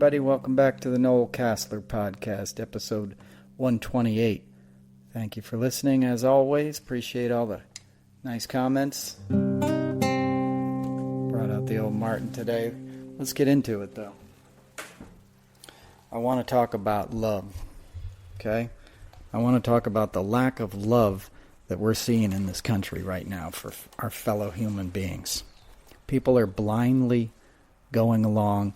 everybody. Welcome back to the Noel Casler podcast, episode 128. Thank you for listening, as always. Appreciate all the nice comments. Brought out the old Martin today. Let's get into it, though. I want to talk about love, okay? I want to talk about the lack of love that we're seeing in this country right now for our fellow human beings. People are blindly going along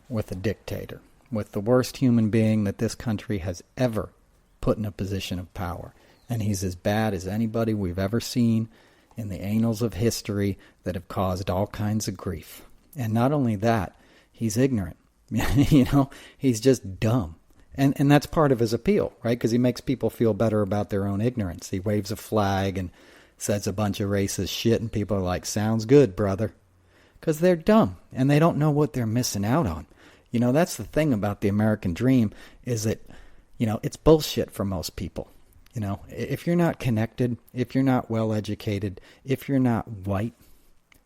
with a dictator, with the worst human being that this country has ever put in a position of power. And he's as bad as anybody we've ever seen in the annals of history that have caused all kinds of grief. And not only that, he's ignorant. He's just dumb. And that's part of his appeal, right? Because he makes people feel better about their own ignorance. He waves a flag and says a bunch of racist shit, and people are like, sounds good, brother. Because they're dumb, and they don't know what they're missing out on. That's the thing about the American dream, is that, it's bullshit for most people. If you're not connected, if you're not well educated, if you're not white,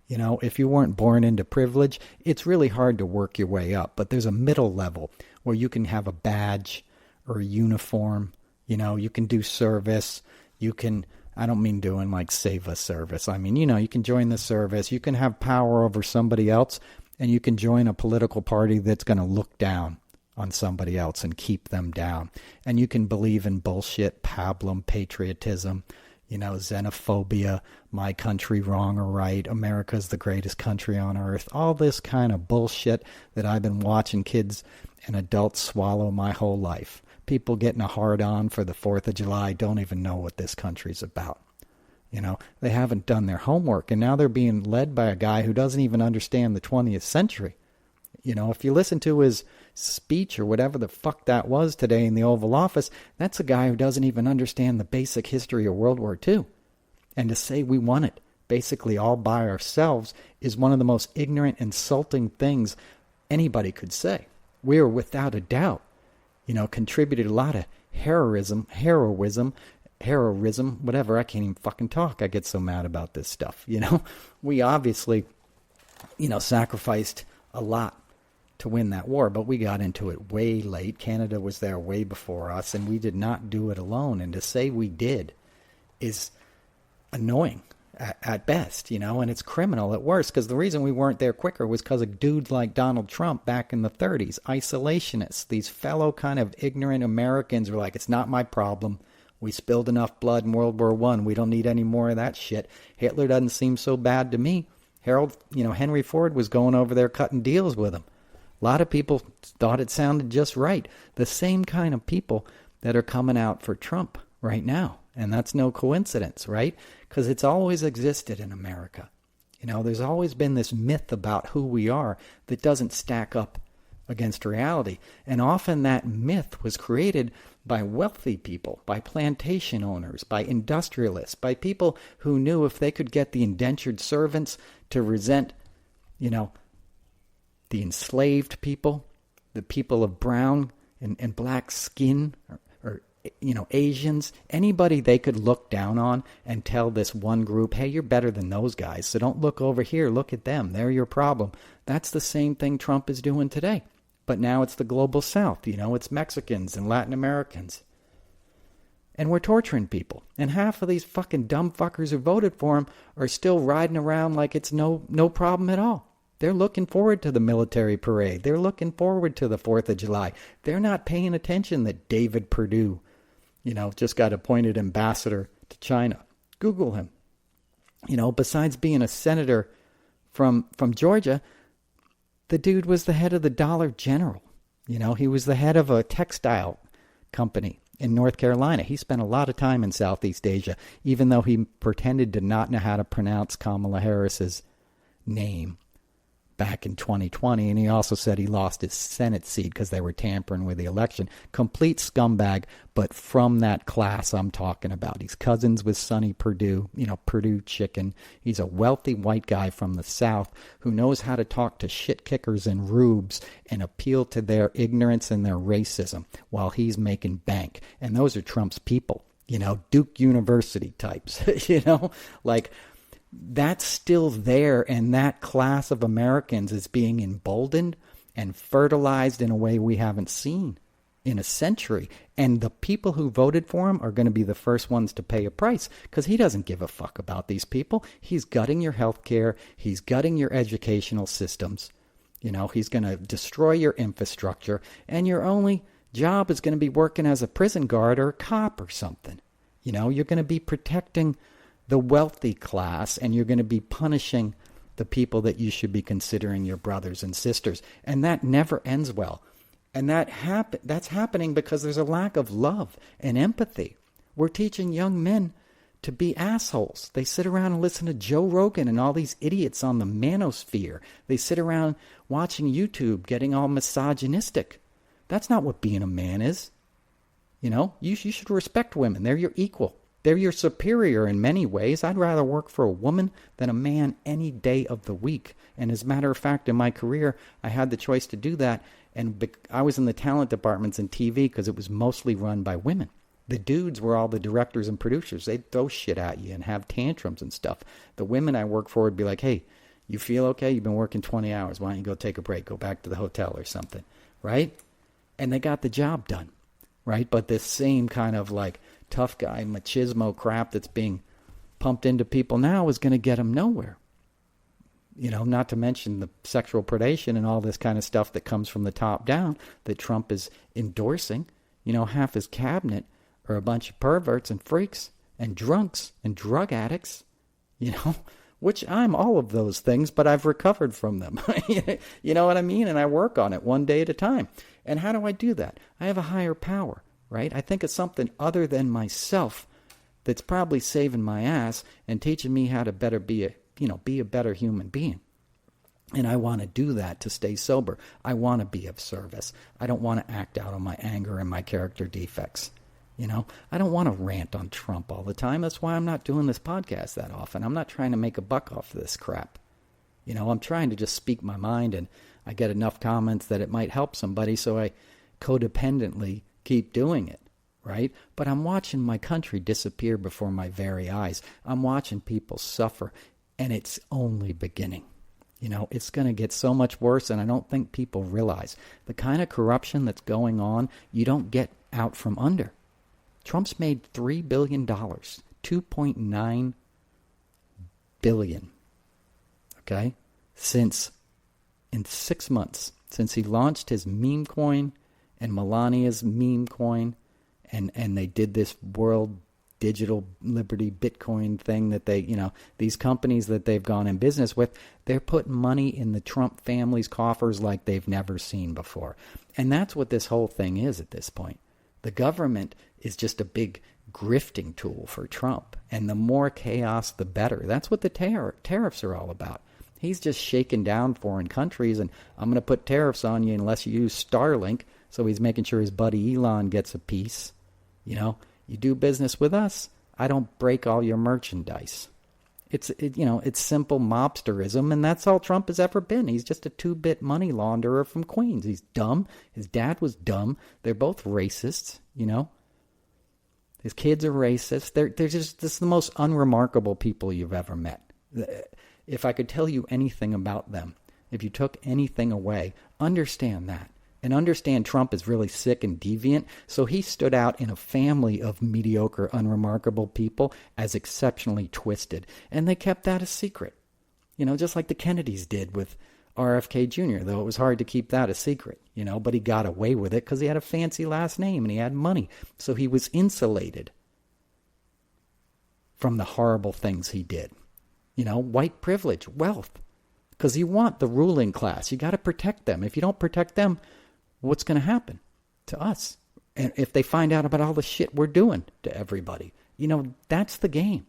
if you weren't born into privilege, it's really hard to work your way up. But there's a middle level where you can have a badge or a uniform, you can do service, you can, I don't mean doing like save a service. I mean, you can join the service, you can have power over somebody else, and you can join a political party that's going to look down on somebody else and keep them down. And you can believe in bullshit, pablum, patriotism, xenophobia, my country wrong or right, America's the greatest country on earth, all this kind of bullshit that I've been watching kids and adults swallow my whole life. People getting a hard-on for the 4th of July don't even know what this country's about. They haven't done their homework, and now they're being led by a guy who doesn't even understand the 20th century. If you listen to his speech or whatever the fuck that was today in the Oval Office, that's a guy who doesn't even understand the basic history of World War II. And to say we won it basically all by ourselves is one of the most ignorant, insulting things anybody could say. We are without a doubt, contributed a lot of heroism, whatever. I can't even fucking talk. I get so mad about this stuff, We obviously, sacrificed a lot to win that war, but we got into it way late. Canada was there way before us, and we did not do it alone. And to say we did is annoying at best, and it's criminal at worst, because the reason we weren't there quicker was because of dudes like Donald Trump back in the 30s, isolationists, these fellow kind of ignorant Americans were like, it's not my problem. We spilled enough blood in World War I. We don't need any more of that shit. Hitler doesn't seem so bad to me. Henry Ford was going over there cutting deals with him. A lot of people thought it sounded just right. The same kind of people that are coming out for Trump right now. And that's no coincidence, right? Because it's always existed in America. There's always been this myth about who we are that doesn't stack up against reality. And often that myth was created by wealthy people, by plantation owners, by industrialists, by people who knew if they could get the indentured servants to resent, the enslaved people, the people of brown and black skin, or Asians, anybody they could look down on and tell this one group, hey, you're better than those guys, so don't look over here, look at them, they're your problem. That's the same thing Trump is doing today. But now it's the global south, it's Mexicans and Latin Americans. And we're torturing people. And half of these fucking dumb fuckers who voted for him are still riding around like it's no problem at all. They're looking forward to the military parade. They're looking forward to the 4th of July. They're not paying attention that David Perdue, just got appointed ambassador to China. Google him. Besides being a senator from Georgia, the dude was the head of the Dollar General. He was the head of a textile company in North Carolina. He spent a lot of time in Southeast Asia, even though he pretended to not know how to pronounce Kamala Harris's name back in 2020, and he also said he lost his Senate seat because they were tampering with the election. Complete scumbag, but from that class I'm talking about. He's cousins with Sonny Perdue, Purdue chicken. He's a wealthy white guy from the South who knows how to talk to shit kickers and rubes and appeal to their ignorance and their racism while he's making bank. And those are Trump's people, Duke University types, like that's still there, and that class of Americans is being emboldened and fertilized in a way we haven't seen in a century. And the people who voted for him are going to be the first ones to pay a price, because he doesn't give a fuck about these people. He's gutting your health care. He's gutting your educational systems. He's going to destroy your infrastructure, and your only job is going to be working as a prison guard or a cop or something. You're going to be protecting the wealthy class, and you're going to be punishing the people that you should be considering your brothers and sisters. And that never ends well. And that's happening because there's a lack of love and empathy. We're teaching young men to be assholes. They sit around and listen to Joe Rogan and all these idiots on the manosphere. They sit around watching YouTube getting all misogynistic. That's not what being a man is. You should respect women. They're your equal. They're your superior in many ways. I'd rather work for a woman than a man any day of the week. And as a matter of fact, in my career, I had the choice to do that. And I was in the talent departments in TV because it was mostly run by women. The dudes were all the directors and producers. They'd throw shit at you and have tantrums and stuff. The women I worked for would be like, hey, you feel okay? You've been working 20 hours. Why don't you go take a break? Go back to the hotel or something, right? And they got the job done, right? But this same kind of like tough guy machismo crap that's being pumped into people now is going to get them nowhere. Not to mention the sexual predation and all this kind of stuff that comes from the top down that Trump is endorsing. Half his cabinet are a bunch of perverts and freaks and drunks and drug addicts, which I'm all of those things, but I've recovered from them. You know what I mean? And I work on it one day at a time. And how do I do that? I have a higher power, right? I think it's something other than myself that's probably saving my ass and teaching me how to be a better human being. And I want to do that to stay sober. I want to be of service. I don't want to act out on my anger and my character defects. I don't want to rant on Trump all the time. That's why I'm not doing this podcast that often. I'm not trying to make a buck off this crap. I'm trying to just speak my mind, and I get enough comments that it might help somebody, so I codependently keep doing it, right? But I'm watching my country disappear before my very eyes. I'm watching people suffer, and it's only beginning. It's going to get so much worse, and I don't think people realize the kind of corruption that's going on, you don't get out from under. Trump's made $3 billion, $2.9 billion, okay, in 6 months, since he launched his meme coin and Melania's meme coin, and they did this world digital liberty Bitcoin thing that these companies that they've gone in business with, they're putting money in the Trump family's coffers like they've never seen before. And that's what this whole thing is at this point. The government is just a big grifting tool for Trump. And the more chaos, the better. That's what the tariffs are all about. He's just shaking down foreign countries, and I'm going to put tariffs on you unless you use Starlink. So he's making sure his buddy Elon gets a piece. You do business with us, I don't break all your merchandise. It's simple mobsterism, and that's all Trump has ever been. He's just a two-bit money launderer from Queens. He's dumb. His dad was dumb. They're both racists, His kids are racist. They're just the most unremarkable people you've ever met. If I could tell you anything about them, if you took anything away, understand that. And understand Trump is really sick and deviant, so he stood out in a family of mediocre, unremarkable people as exceptionally twisted. And they kept that a secret. Just like the Kennedys did with RFK Jr., though it was hard to keep that a secret, but he got away with it because he had a fancy last name and he had money. So he was insulated from the horrible things he did. White privilege, wealth. Because you want the ruling class. You got to protect them. If you don't protect them, what's going to happen to us? And if they find out about all the shit we're doing to everybody, that's the game.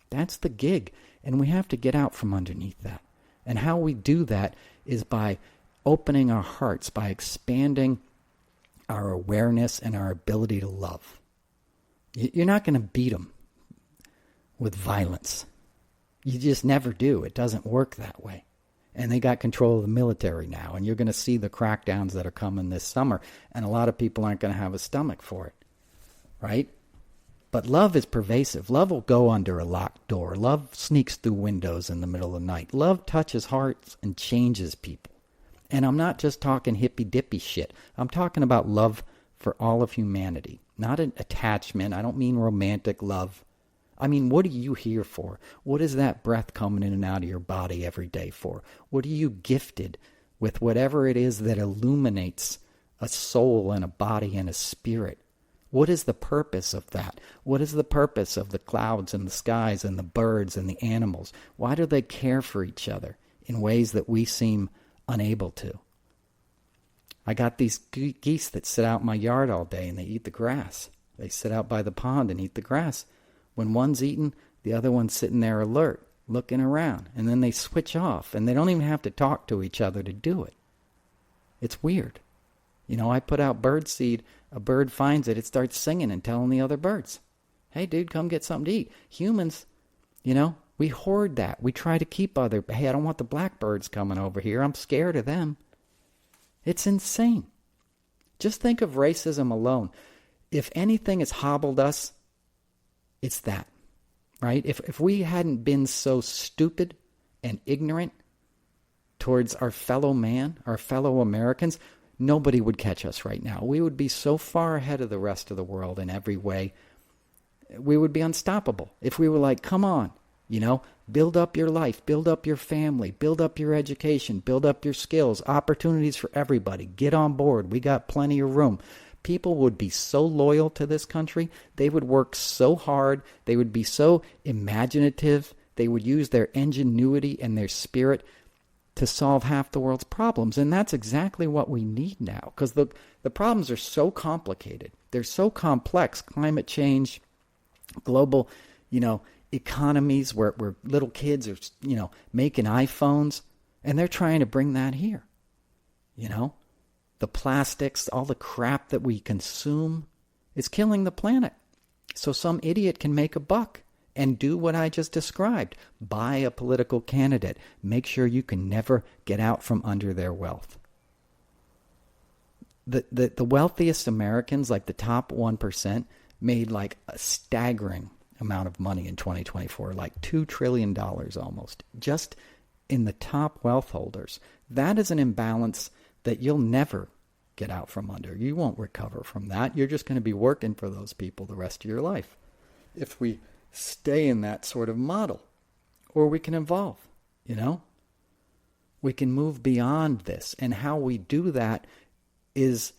That's the gig. And we have to get out from underneath that. And how we do that is by opening our hearts, by expanding our awareness and our ability to love. You're not going to beat them with violence. You just never do. It doesn't work that way. And they got control of the military now, and you're going to see the crackdowns that are coming this summer, and a lot of people aren't going to have a stomach for it, right? But love is pervasive. Love will go under a locked door. Love sneaks through windows in the middle of the night. Love touches hearts and changes people. And I'm not just talking hippy-dippy shit. I'm talking about love for all of humanity. Not an attachment. I don't mean romantic love. I mean, what are you here for? What is that breath coming in and out of your body every day for? What are you gifted with, whatever it is that illuminates a soul and a body and a spirit? What is the purpose of that? What is the purpose of the clouds and the skies and the birds and the animals? Why do they care for each other in ways that we seem unable to? I got these geese that sit out in my yard all day and they eat the grass. They sit out by the pond and eat the grass. When one's eating, the other one's sitting there alert, looking around. And then they switch off, and they don't even have to talk to each other to do it. It's weird. You know, I put out bird seed, a bird finds it, it starts singing and telling the other birds, hey, dude, come get something to eat. Humans, you know, we hoard that. We try to keep hey, I don't want the blackbirds coming over here. I'm scared of them. It's insane. Just think of racism alone. If anything has hobbled us, it's that, right? If we hadn't been so stupid and ignorant towards our fellow man, our fellow Americans, nobody would catch us right now. We would be so far ahead of the rest of the world in every way. We would be unstoppable. If we were like, come on, you know, build up your life, build up your family, build up your education, build up your skills, opportunities for everybody. Get on board. We got plenty of room. People would be so loyal to this country. They would work so hard. They would be so imaginative. They would use their ingenuity and their spirit to solve half the world's problems. And that's exactly what we need now, because the problems are so complicated. They're so complex. Climate change, global, you know, economies where little kids are, you know, making iPhones, and they're trying to bring that here, you know. The plastics, all the crap that we consume is killing the planet. So some idiot can make a buck and do what I just described. Buy a political candidate. Make sure you can never get out from under their wealth. The wealthiest Americans, like the top 1%, made like a staggering amount of money in 2024, like $2 trillion almost, just in the top wealth holders. That is an imbalance that you'll never get out from under. You won't recover from that. You're just going to be working for those people the rest of your life if we stay in that sort of model. Or we can evolve, you know? We can move beyond this. And how we do that is,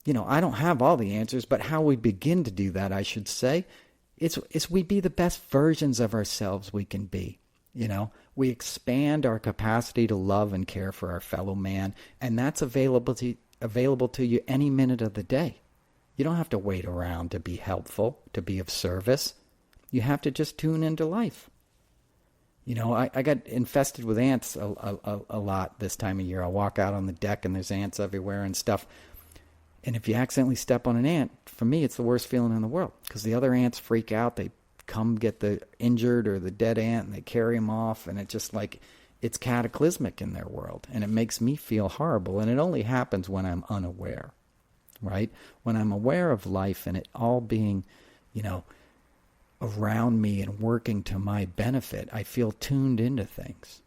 you know, I don't have all the answers, but how we begin to do that, I should say, it's we be the best versions of ourselves we can be. You know, we expand our capacity to love and care for our fellow man, and that's available to you any minute of the day. You don't have to wait around to be helpful, to be of service. You have to just tune into life. You know, I got infested with ants a lot this time of year. I walk out on the deck and there's ants everywhere and stuff. And if you accidentally step on an ant, for me, it's the worst feeling in the world, because the other ants freak out. They come get the injured or the dead ant and they carry them off, and it's just like, it's cataclysmic in their world, and it makes me feel horrible. And it only happens when I'm unaware, right? When I'm aware of life and it all being, you know, around me and working to my benefit, I feel tuned into things.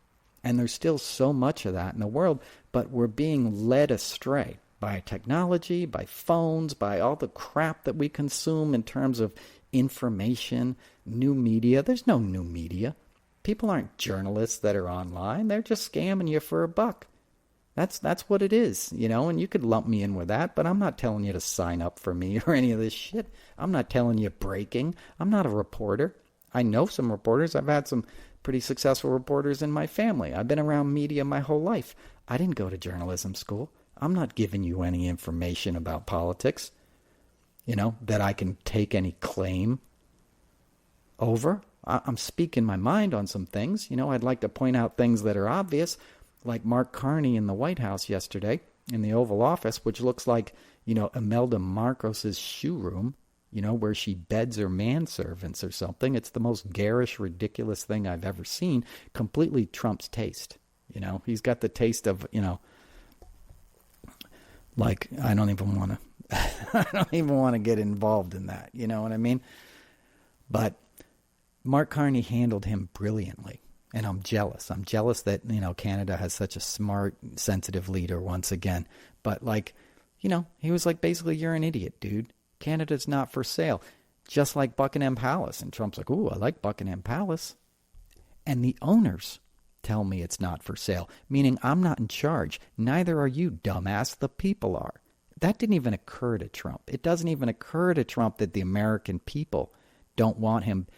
And there's still so much of that in the world, but we're being led astray by technology, by phones, by all the crap that we consume in terms of information, new media. There's no new media. People aren't journalists that are online. They're just scamming you for a buck. That's what it is, you know, and you could lump me in with that, but I'm not telling you to sign up for me or any of this shit. I'm not telling you breaking. I'm not a reporter. I know some reporters. I've had some pretty successful reporters in my family. I've been around media my whole life. I didn't go to journalism school. I'm not giving you any information about politics, you know, that I can take any claim over. I'm speaking my mind on some things. You know, I'd like to point out things that are obvious, like Mark Carney in the White House yesterday in the Oval Office, which looks like, you know, Imelda Marcos's shoe room, you know, where she beds her manservants or something. It's the most garish, ridiculous thing I've ever seen. Completely Trump's taste. You know, he's got the taste of, you know, like, I don't even want to get involved in that. You know what I mean? But Mark Carney handled him brilliantly. And I'm jealous. I'm jealous that, Canada has such a smart, sensitive leader once again. But he was like, basically, you're an idiot, dude. Canada's not for sale. Just like Buckingham Palace. And Trump's like, ooh, I like Buckingham Palace. And the owners tell me it's not for sale, meaning I'm not in charge. Neither are you, dumbass. The people are. That didn't even occur to Trump. It doesn't even occur to Trump that the American people don't want him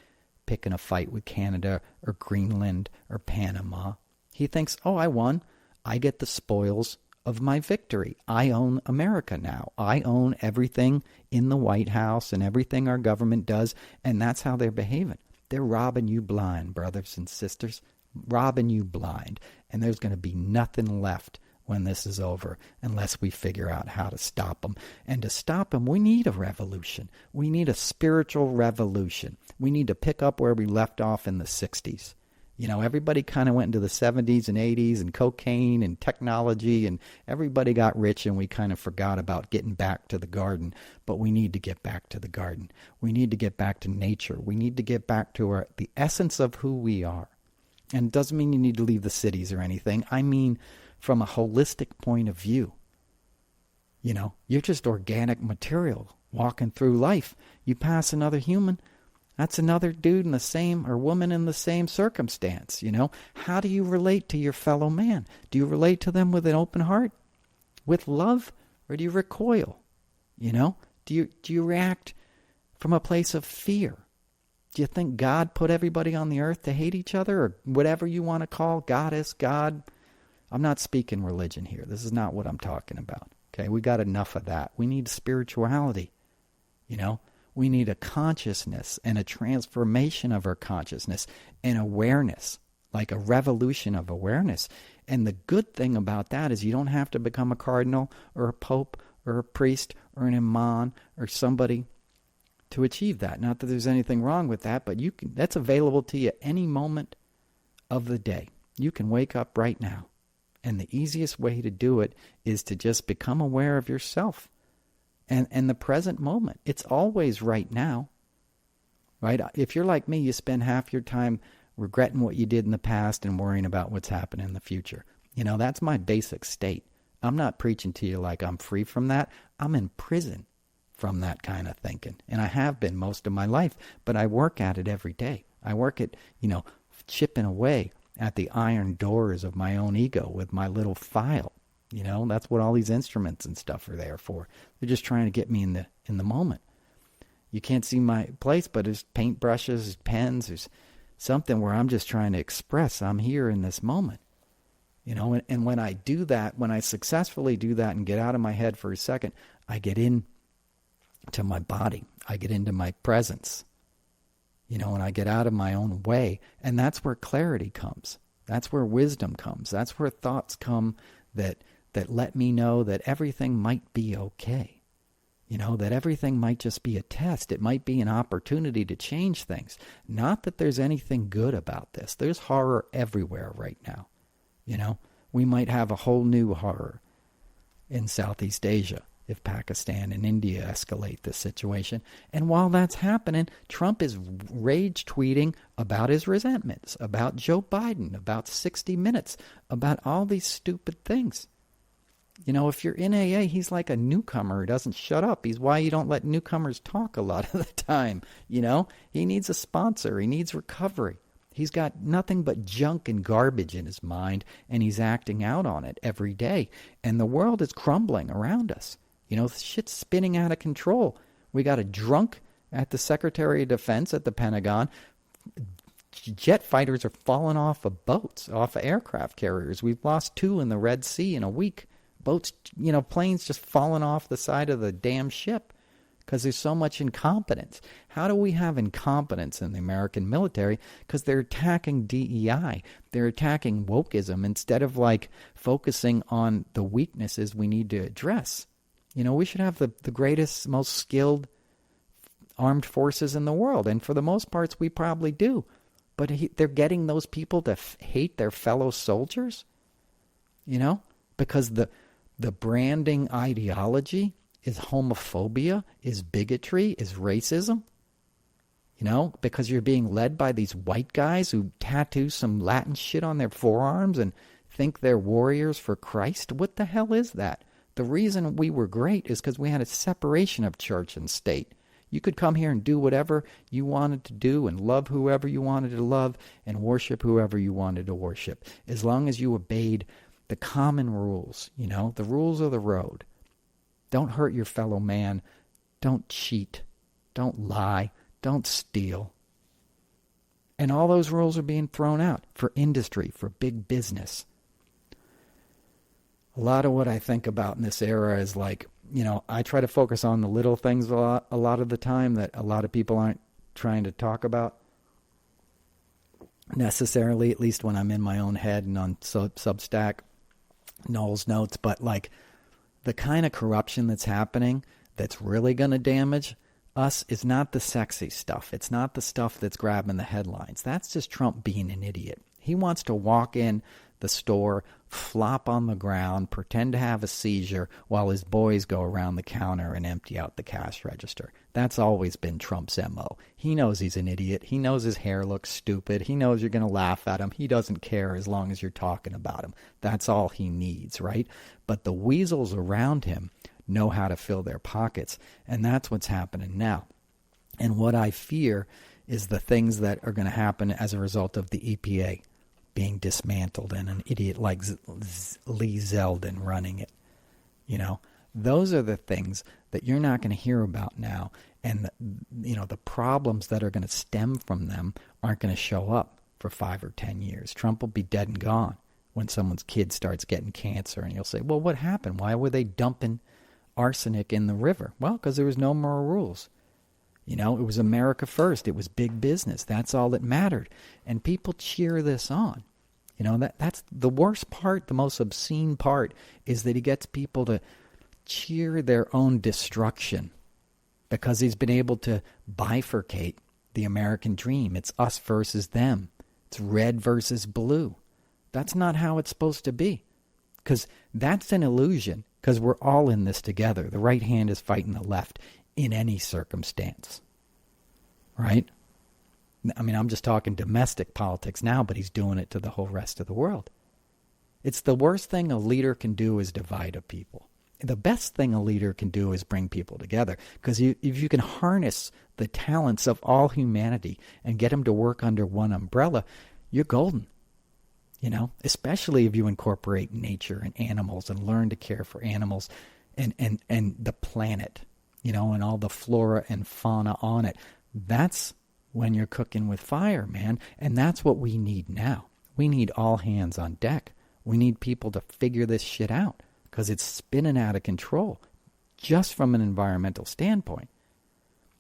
picking a fight with Canada or Greenland or Panama. He thinks, oh, I won. I get the spoils of my victory. I own America now. I own everything in the White House and everything our government does, and that's how they're behaving. They're robbing you blind, brothers and sisters, robbing you blind. And there's going to be nothing left when this is over unless we figure out how to stop them. And to stop them, we need a revolution. We need a spiritual revolution. We need to pick up where we left off in the 60s. Everybody kind of went into the 70s and 80s and cocaine and technology, and everybody got rich, and we kind of forgot about getting back to the garden. But we need to get back to the garden. We need to get back to nature. We need to get back to the essence of who we are. And it doesn't mean you need to leave the cities or anything. I mean, from a holistic point of view. You're just organic material walking through life. You pass another human, that's another dude in the same or woman in the same circumstance. How do you relate to your fellow man? Do you relate to them with an open heart, with love, or do you recoil? Do you react from a place of fear? Do you think God put everybody on the earth to hate each other, or whatever you want to call goddess, God? I'm not speaking religion here. This is not what I'm talking about. Okay, we got enough of that. We need spirituality. We need a consciousness and a transformation of our consciousness and awareness, like a revolution of awareness. And the good thing about that is you don't have to become a cardinal or a pope or a priest or an imam or somebody to achieve that. Not that there's anything wrong with that, but that's available to you at any moment of the day. You can wake up right now. And the easiest way to do it is to just become aware of yourself and the present moment. It's always right now, right? If you're like me, you spend half your time regretting what you did in the past and worrying about what's happening in the future. That's my basic state. I'm not preaching to you like I'm free from that. I'm in prison from that kind of thinking. And I have been most of my life, but I work at it every day. I work at, chipping away at the iron doors of my own ego with my little file. That's what all these instruments and stuff are there for. They're just trying to get me in the moment. You can't see my place, but there's paintbrushes, there's pens, there's something where I'm just trying to express I'm here in this moment. And when I do that, when I successfully do that and get out of my head for a second, I get in to my body. I get into my presence. And I get out of my own way. And that's where clarity comes. That's where wisdom comes. That's where thoughts come that let me know that everything might be okay. That everything might just be a test. It might be an opportunity to change things. Not that there's anything good about this. There's horror everywhere right now. We might have a whole new horror in Southeast Asia if Pakistan and India escalate this situation. And while that's happening, Trump is rage tweeting about his resentments, about Joe Biden, about 60 Minutes, about all these stupid things. If you're in AA, he's like a newcomer who doesn't shut up. He's why you don't let newcomers talk a lot of the time. He needs a sponsor. He needs recovery. He's got nothing but junk and garbage in his mind, and he's acting out on it every day. And the world is crumbling around us. Shit's spinning out of control. We got a drunk at the Secretary of Defense at the Pentagon. Jet fighters are falling off of boats, off of aircraft carriers. We've lost 2 in the Red Sea in a week. Boats, planes just falling off the side of the damn ship because there's so much incompetence. How do we have incompetence in the American military? Because they're attacking DEI. They're attacking wokeism instead of focusing on the weaknesses we need to address. We should have the greatest, most skilled armed forces in the world. And for the most parts, we probably do. But they're getting those people to hate their fellow soldiers, because the branding ideology is homophobia, is bigotry, is racism. because you're being led by these white guys who tattoo some Latin shit on their forearms and think they're warriors for Christ. What the hell is that? The reason we were great is because we had a separation of church and state. You could come here and do whatever you wanted to do and love whoever you wanted to love and worship whoever you wanted to worship, as long as you obeyed the common rules, the rules of the road. Don't hurt your fellow man. Don't cheat. Don't lie. Don't steal. And all those rules are being thrown out for industry, for big business. A lot of what I think about in this era is like, I try to focus on the little things a lot of the time that a lot of people aren't trying to talk about necessarily, at least when I'm in my own head and on Substack, Noel's Notes. But like the kind of corruption that's happening that's really going to damage us is not the sexy stuff. It's not the stuff that's grabbing the headlines. That's just Trump being an idiot. He wants to walk in the store, flop on the ground, pretend to have a seizure while his boys go around the counter and empty out the cash register. That's always been Trump's MO. He knows he's an idiot. He knows his hair looks stupid. He knows you're going to laugh at him. He doesn't care as long as you're talking about him. That's all he needs, right? But the weasels around him know how to fill their pockets, and that's what's happening now. And what I fear is the things that are going to happen as a result of the EPA being dismantled and an idiot like Lee Zeldin running it. Those are the things that you're not going to hear about now, and the problems that are going to stem from them aren't going to show up for 5 or 10 years. Trump will be dead and gone when someone's kid starts getting cancer, and you'll say, well, what happened? Why were they dumping arsenic in the river? Well, because there was no more rules. It was America first. It was big business. That's all that mattered. And people cheer this on. That's the worst part, the most obscene part, is that he gets people to cheer their own destruction because he's been able to bifurcate the American dream. It's us versus them. It's red versus blue. That's not how it's supposed to be, because that's an illusion, because we're all in this together. The right hand is fighting the left in any circumstance, right? I mean, I'm just talking domestic politics now, but he's doing it to the whole rest of the world. It's the worst thing a leader can do is divide a people. The best thing a leader can do is bring people together, because if you can harness the talents of all humanity and get them to work under one umbrella, you're golden. Especially if you incorporate nature and animals and learn to care for animals and the planet, and all the flora and fauna on it. That's when you're cooking with fire, man. And that's what we need now. We need all hands on deck. We need people to figure this shit out, because it's spinning out of control just from an environmental standpoint.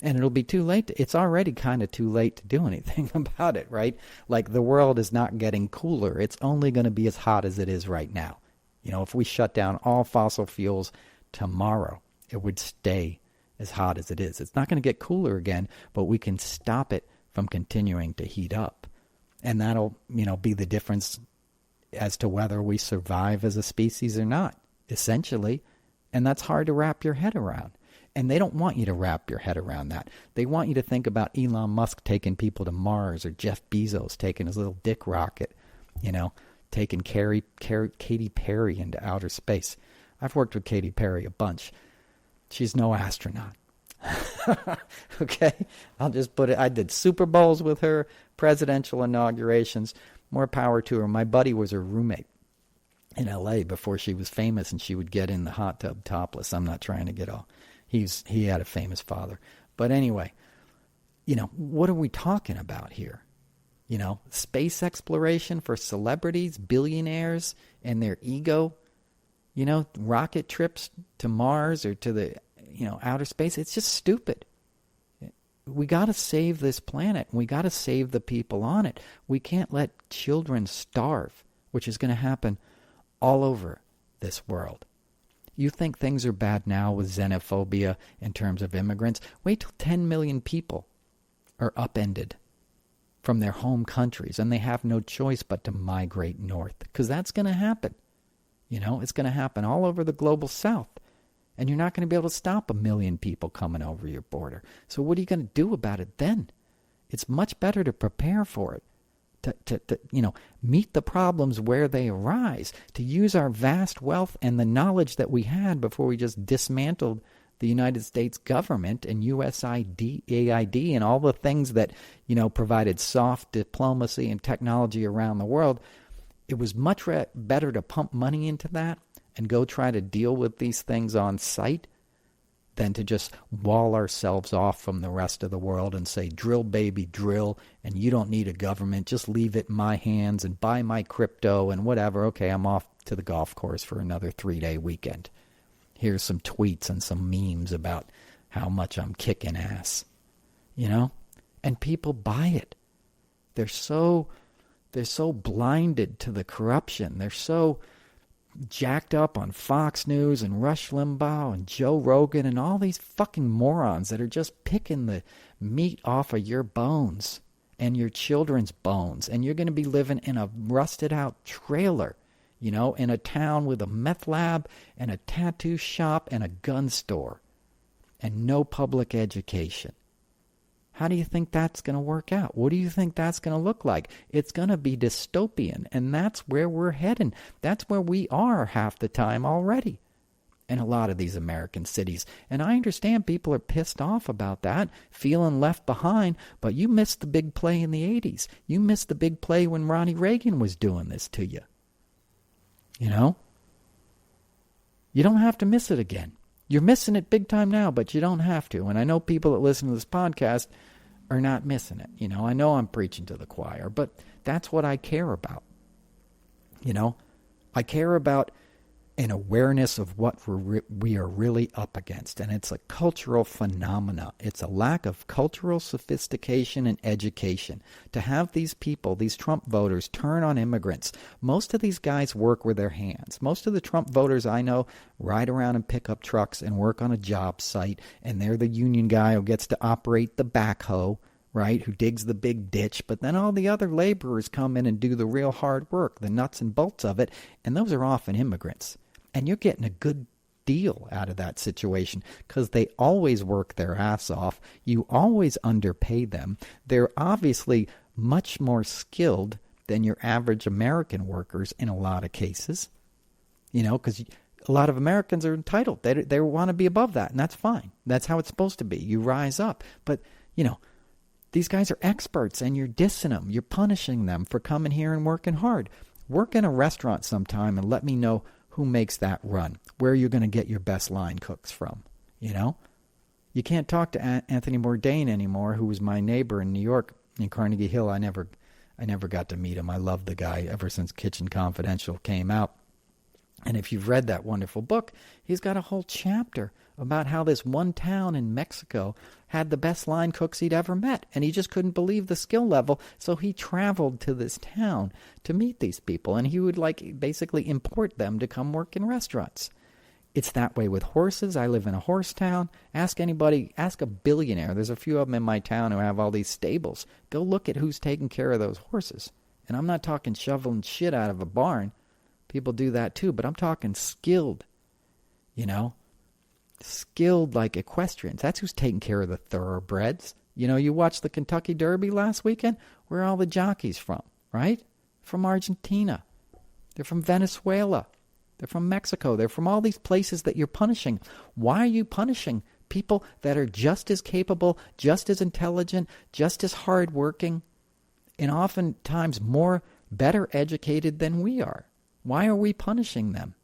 And it'll be too late. It's already kind of too late to do anything about it, right? Like, the world is not getting cooler. It's only going to be as hot as it is right now. If we shut down all fossil fuels tomorrow, it would stay as hot as it is. It's not going to get cooler again, but we can stop it from continuing to heat up. And that'll, be the difference as to whether we survive as a species or not, essentially. And that's hard to wrap your head around. And they don't want you to wrap your head around that. They want you to think about Elon Musk taking people to Mars, or Jeff Bezos taking his little dick rocket, taking Katy Perry into outer space. I've worked with Katy Perry a bunch. She's no astronaut. Okay? I'll just put it. I did Super Bowls with her, presidential inaugurations. More power to her. My buddy was her roommate in L.A. before she was famous, and she would get in the hot tub topless. I'm not trying to get all... He had a famous father. But anyway, what are we talking about here? Space exploration for celebrities, billionaires, and their ego, rocket trips to Mars or to the, outer space. It's just stupid. We got to save this planet. We got to save the people on it. We can't let children starve, which is going to happen all over this world. You think things are bad now with xenophobia in terms of immigrants? Wait till 10 million people are upended from their home countries, and they have no choice but to migrate north, because that's going to happen. It's going to happen all over the global south, and you're not going to be able to stop 1 million people coming over your border. So what are you going to do about it then? It's much better to prepare for it, to meet the problems where they arise, to use our vast wealth and the knowledge that we had before we just dismantled the United States government and USAID and all the things that, provided soft diplomacy and technology around the world. It was much better to pump money into that and go try to deal with these things on site than to just wall ourselves off from the rest of the world and say, drill, baby, drill, and you don't need a government. Just leave it in my hands and buy my crypto and whatever. Okay, I'm off to the golf course for another 3-day weekend. Here's some tweets and some memes about how much I'm kicking ass, And people buy it. They're so blinded to the corruption. They're so jacked up on Fox News and Rush Limbaugh and Joe Rogan and all these fucking morons that are just picking the meat off of your bones and your children's bones. And you're going to be living in a rusted out trailer, in a town with a meth lab and a tattoo shop and a gun store and no public education. How do you think that's going to work out? What do you think that's going to look like? It's going to be dystopian, and that's where we're heading. That's where we are half the time already in a lot of these American cities. And I understand people are pissed off about that, feeling left behind, but you missed the big play in the 80s. You missed the big play when Ronnie Reagan was doing this to you. You don't have to miss it again. You're missing it big time now, but you don't have to. And I know people that listen to this podcast are not missing it. I know I'm preaching to the choir, but that's what I care about. I care about an awareness of what we are really up against. And it's a cultural phenomena. It's a lack of cultural sophistication and education. To have these people, these Trump voters, turn on immigrants. Most of these guys work with their hands. Most of the Trump voters I know ride around in pickup trucks and work on a job site. And they're the union guy who gets to operate the backhoe, right, who digs the big ditch. But then all the other laborers come in and do the real hard work, the nuts and bolts of it. And those are often immigrants. And you're getting a good deal out of that situation because they always work their ass off. You always underpay them. They're obviously much more skilled than your average American workers in a lot of cases. Because a lot of Americans are entitled. They want to be above that, and that's fine. That's how it's supposed to be. You rise up. But, these guys are experts, and you're dissing them. You're punishing them for coming here and working hard. Work in a restaurant sometime and let me know who makes that run, where you're going to get your best line cooks from, You can't talk to Anthony Bourdain anymore, who was my neighbor in New York, in Carnegie Hill. I never got to meet him. I love the guy ever since Kitchen Confidential came out. And if you've read that wonderful book, he's got a whole chapter about how this one town in Mexico had the best line cooks he'd ever met. And he just couldn't believe the skill level. So he traveled to this town to meet these people. And he would basically import them to come work in restaurants. It's that way with horses. I live in a horse town. Ask anybody, ask a billionaire. There's a few of them in my town who have all these stables. Go look at who's taking care of those horses. And I'm not talking shoveling shit out of a barn. People do that too, but I'm talking skilled, skilled like equestrians. That's who's taking care of the thoroughbreds. You watched the Kentucky Derby last weekend? Where are all the jockeys from, right? From Argentina. They're from Venezuela. They're from Mexico. They're from all these places that you're punishing. Why are you punishing people that are just as capable, just as intelligent, just as hardworking, and oftentimes better educated than we are? Why are we punishing them?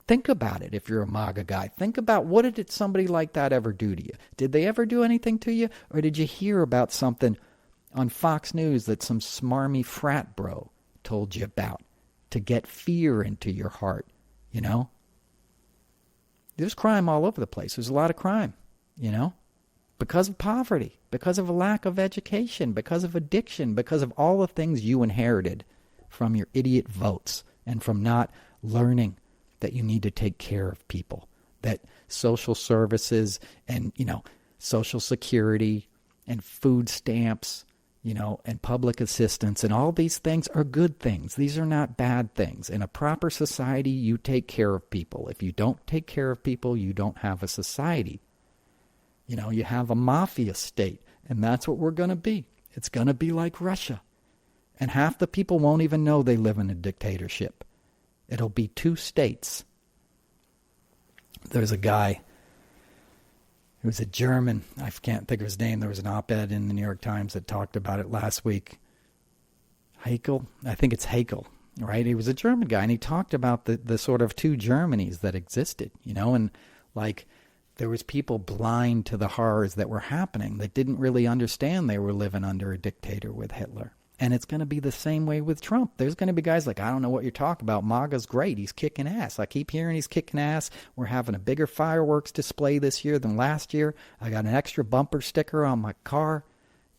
Think about it if you're a MAGA guy. Think about what did somebody like that ever do to you? Did they ever do anything to you? Or did you hear about something on Fox News that some smarmy frat bro told you about to get fear into your heart, There's crime all over the place. There's a lot of crime, because of poverty, because of a lack of education, because of addiction, because of all the things you inherited from your idiot votes and from not learning that you need to take care of people, that social services and, Social Security and food stamps, and public assistance and all these things are good things. These are not bad things. In a proper society, you take care of people. If you don't take care of people, you don't have a society. You have a mafia state. And that's what we're going to be. It's going to be like Russia. And half the people won't even know they live in a dictatorship. It'll be 2 states. There's a guy who was a German. I can't think of his name. There was an op-ed in the New York Times that talked about it last week. Haeckel? I think it's Haeckel, right? He was a German guy, and he talked about the sort of 2 Germanys that existed, and like there was people blind to the horrors that were happening that didn't really understand they were living under a dictator with Hitler. And it's going to be the same way with Trump. There's going to be guys like, I don't know what you're talking about. MAGA's great. He's kicking ass. I keep hearing he's kicking ass. We're having a bigger fireworks display this year than last year. I got an extra bumper sticker on my car.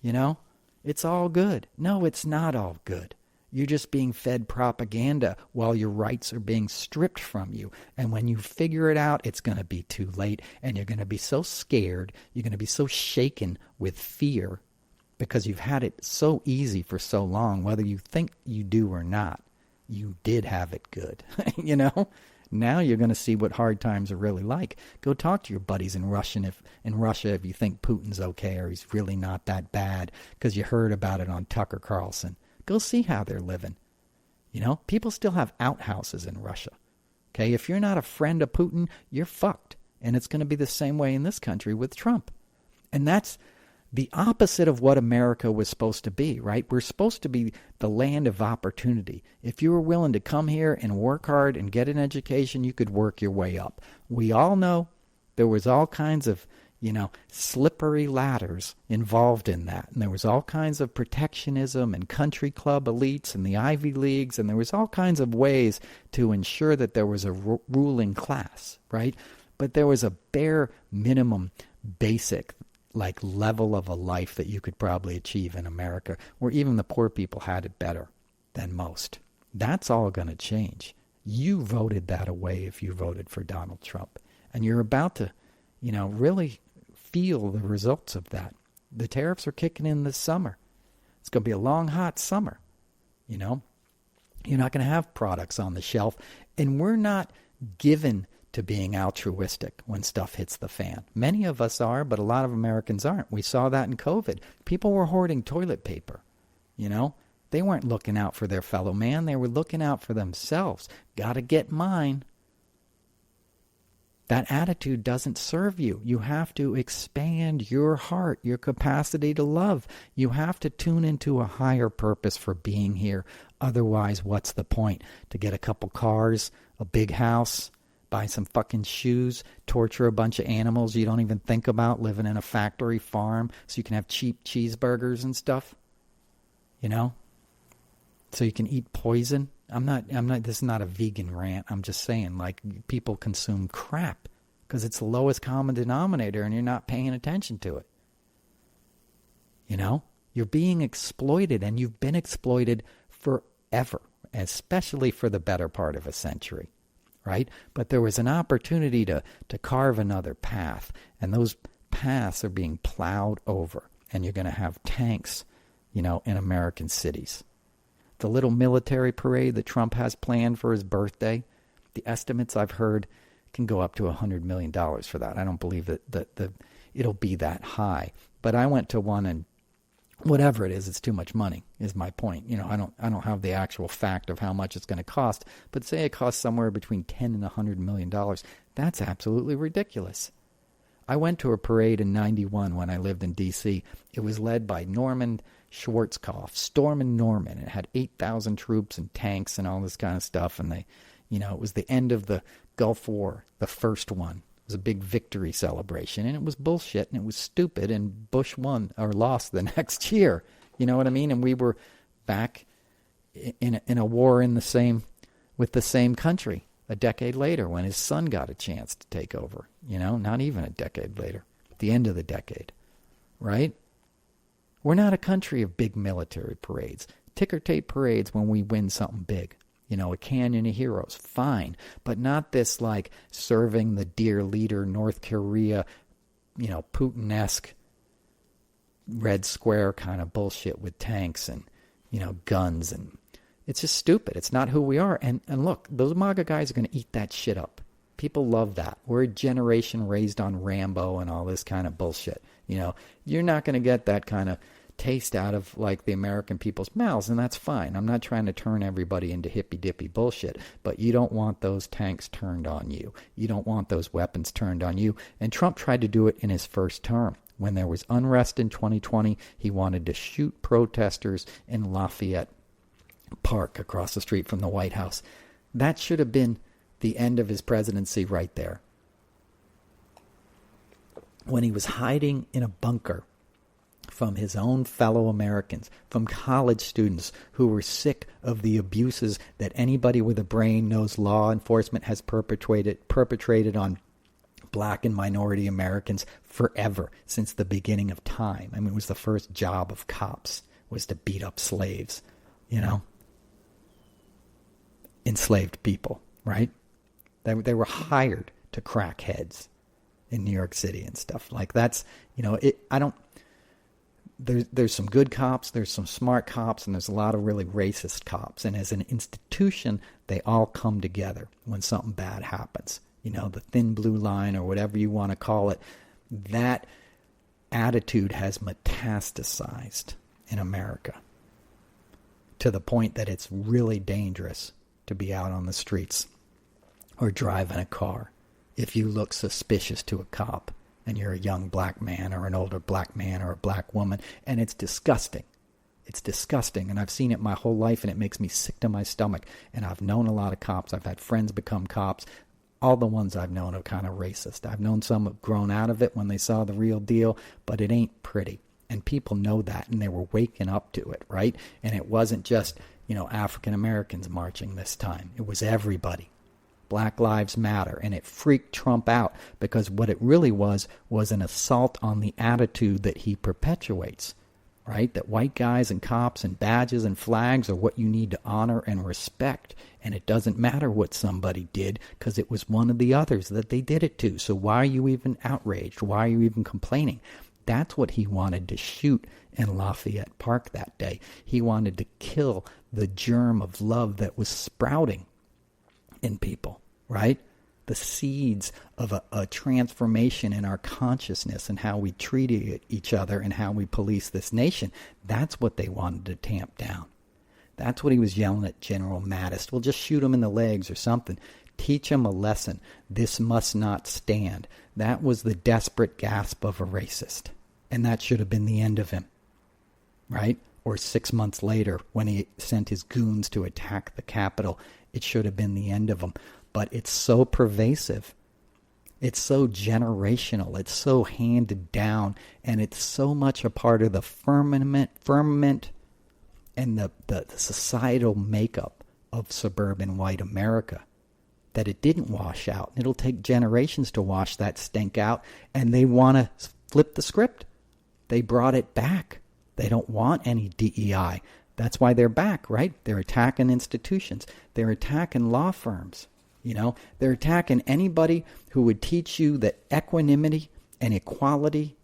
It's all good. No, it's not all good. You're just being fed propaganda while your rights are being stripped from you. And when you figure it out, it's going to be too late. And you're going to be so scared. You're going to be so shaken with fear because you've had it so easy for so long, whether you think you do or not. You did have it good, Now you're going to see what hard times are really like. Go talk to your buddies in Russia if you think Putin's okay or he's really not that bad because you heard about it on Tucker Carlson. Go see how they're living. People still have outhouses in Russia. Okay, if you're not a friend of Putin, you're fucked. And it's going to be the same way in this country with Trump. And that's the opposite of what America was supposed to be, right? We're supposed to be the land of opportunity. If you were willing to come here and work hard and get an education, you could work your way up. We all know there was all kinds of, slippery ladders involved in that. And there was all kinds of protectionism and country club elites and the Ivy Leagues, and there was all kinds of ways to ensure that there was a ruling class, right? But there was a bare minimum basic level of a life that you could probably achieve in America, where even the poor people had it better than most. That's all going to change. You voted that away if you voted for Donald Trump. And you're about to, really feel the results of that. The tariffs are kicking in this summer. It's going to be a long, hot summer. You're not going to have products on the shelf. And we're not given to being altruistic when stuff hits the fan. Many of us are, but a lot of Americans aren't. We saw that in COVID. People were hoarding toilet paper. They weren't looking out for their fellow man. They were looking out for themselves. Got to get mine. That attitude doesn't serve you. You have to expand your heart, your capacity to love. You have to tune into a higher purpose for being here. Otherwise, what's the point? To get a couple cars, a big house, buy some fucking shoes, torture a bunch of animals you don't even think about, living in a factory farm so you can have cheap cheeseburgers and stuff, so you can eat poison. This is not a vegan rant. I'm just saying, people consume crap because it's the lowest common denominator and you're not paying attention to it. You're being exploited, and you've been exploited forever, especially for the better part of a century. Right? But there was an opportunity to carve another path, and those paths are being plowed over, and you're going to have tanks, in American cities. The little military parade that Trump has planned for his birthday, the estimates I've heard can go up to $100 million for that. I don't believe that it'll be that high. But I went to one, and whatever it is, it's too much money, is my point. I don't have the actual fact of how much it's going to cost, but say it costs somewhere between $10 and $100 million. That's absolutely ridiculous. I went to a parade in 91 when I lived in D.C. It was led by Norman Schwarzkopf, Stormin' Norman. It had 8,000 troops and tanks and all this kind of stuff, and it was the end of the Gulf War, the first one. It was a big victory celebration, and it was bullshit, and it was stupid, and Bush won or lost the next year. You know what I mean? And we were back in a war with the same country a decade later when his son got a chance to take over. Not even a decade later, the end of the decade, right? We're not a country of big military parades. Ticker tape parades when we win something big. A canyon of heroes, fine. But not this serving the dear leader, North Korea, Putin-esque Red Square kind of bullshit with tanks and, guns. And it's just stupid. It's not who we are. And look, those MAGA guys are going to eat that shit up. People love that. We're a generation raised on Rambo and all this kind of bullshit. You're not going to get that kind of taste out of like the American people's mouths, and that's fine. I'm not trying to turn everybody into hippy-dippy bullshit, but you don't want those tanks turned on you. You don't want those weapons turned on you. And Trump tried to do it in his first term. When there was unrest in 2020, he wanted to shoot protesters in Lafayette Park across the street from the White House. That should have been the end of his presidency right there. When he was hiding in a bunker from his own fellow Americans, from college students who were sick of the abuses that anybody with a brain knows law enforcement has perpetrated on black and minority Americans forever, since the beginning of time. I mean, it was the first job of cops, was to beat up slaves, enslaved people, right? They were hired to crack heads in New York City and stuff. Like that's, there's some good cops, there's some smart cops, and there's a lot of really racist cops. And as an institution, they all come together when something bad happens. The thin blue line or whatever you want to call it, that attitude has metastasized in America to the point that it's really dangerous to be out on the streets or driving a car if you look suspicious to a cop and you're a young black man or an older black man or a black woman. And it's disgusting. It's disgusting. And I've seen it my whole life, and it makes me sick to my stomach. And I've known a lot of cops. I've had friends become cops. All the ones I've known are kind of racist. I've known some have grown out of it when they saw the real deal, but it ain't pretty. And people know that, and they were waking up to it, right? And it wasn't just, African Americans marching this time. It was everybody. Black Lives Matter. And it freaked Trump out, because what it really was an assault on the attitude that he perpetuates, right? That white guys and cops and badges and flags are what you need to honor and respect. And it doesn't matter what somebody did, because it was one of the others that they did it to. So why are you even outraged? Why are you even complaining? That's what he wanted to shoot in Lafayette Park that day. He wanted to kill the germ of love that was sprouting in people, right? The seeds of a transformation in our consciousness and how we treat each other and how we police this nation. That's what they wanted to tamp down. That's what he was yelling at General Mattis. Well, just shoot him in the legs or something. Teach him a lesson. This must not stand. That was the desperate gasp of a racist. And that should have been the end of him, right? Or 6 months later, when he sent his goons to attack the Capitol, it should have been the end of him. But it's so pervasive. It's so generational. It's so handed down. And it's so much a part of the firmament and the societal makeup of suburban white America that it didn't wash out. It'll take generations to wash that stink out. And they want to flip the script. They brought it back. They don't want any DEI. That's why they're back, right? They're attacking institutions. They're attacking law firms. They're attacking anybody who would teach you that equanimity and equality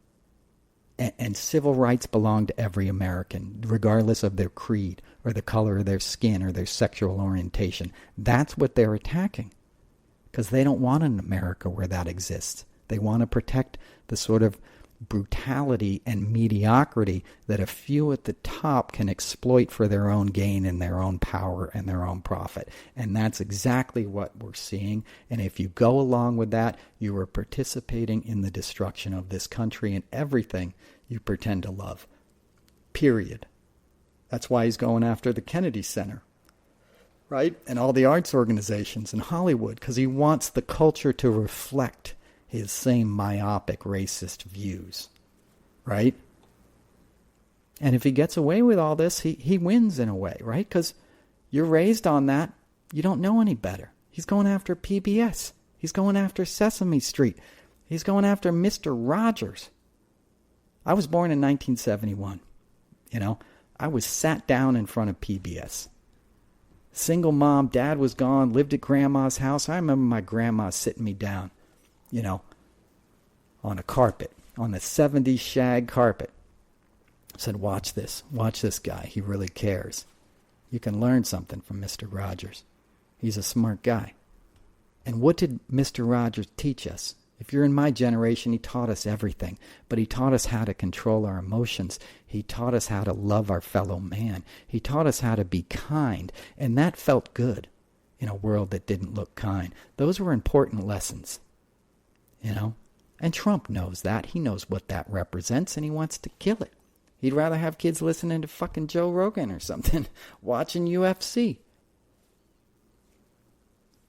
and civil rights belong to every American, regardless of their creed or the color of their skin or their sexual orientation. That's what they're attacking, because they don't want an America where that exists. They want to protect the sort of brutality and mediocrity that a few at the top can exploit for their own gain and their own power and their own profit. And that's exactly what we're seeing. And if you go along with that, you are participating in the destruction of this country and everything you pretend to love. Period. That's why he's going after the Kennedy Center, right? And all the arts organizations in Hollywood, because he wants the culture to reflect his same myopic racist views, right? And if he gets away with all this, he wins in a way, right? Because you're raised on that. You don't know any better. He's going after PBS. He's going after Sesame Street. He's going after Mr. Rogers. I was born in 1971. I was sat down in front of PBS. Single mom, dad was gone, lived at grandma's house. I remember my grandma sitting me down, on a carpet, on the 70s shag carpet. Said, watch this guy. He really cares. You can learn something from Mr. Rogers. He's a smart guy. And what did Mr. Rogers teach us? If you're in my generation, he taught us everything. But he taught us how to control our emotions. He taught us how to love our fellow man. He taught us how to be kind. And that felt good in a world that didn't look kind. Those were important lessons, you know. And Trump knows that. He knows what that represents, and he wants to kill it. He'd rather have kids listening to fucking Joe Rogan or something, watching UFC.